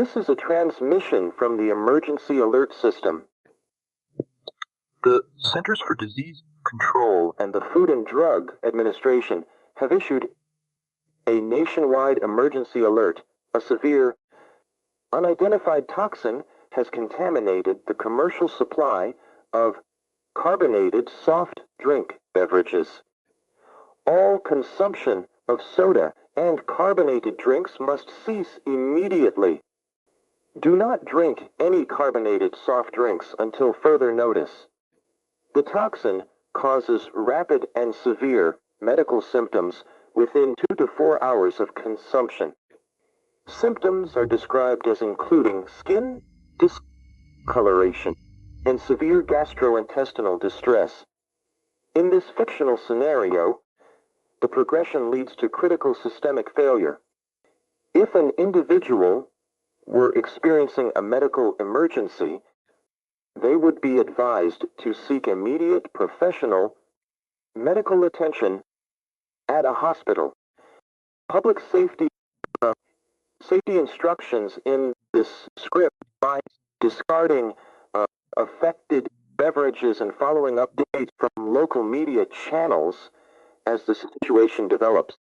This is a transmission from the emergency alert system. The Centers for Disease Control and the Food and Drug Administration have issued a nationwide emergency alert. A severe, unidentified toxin has contaminated the commercial supply of carbonated soft drink beverages. All consumption of soda and carbonated drinks must cease immediately. Do not drink any carbonated soft drinks until further notice. The toxin causes rapid and severe medical symptoms within 2 to 4 hours of consumption. Symptoms are described as including skin discoloration and severe gastrointestinal distress. In this fictional scenario, the progression leads to critical systemic failure. If an individual were experiencing a medical emergency, they would be advised to seek immediate professional medical attention at a hospital. Public safety instructions in this script by discarding affected beverages and following updates from local media channels as the situation develops.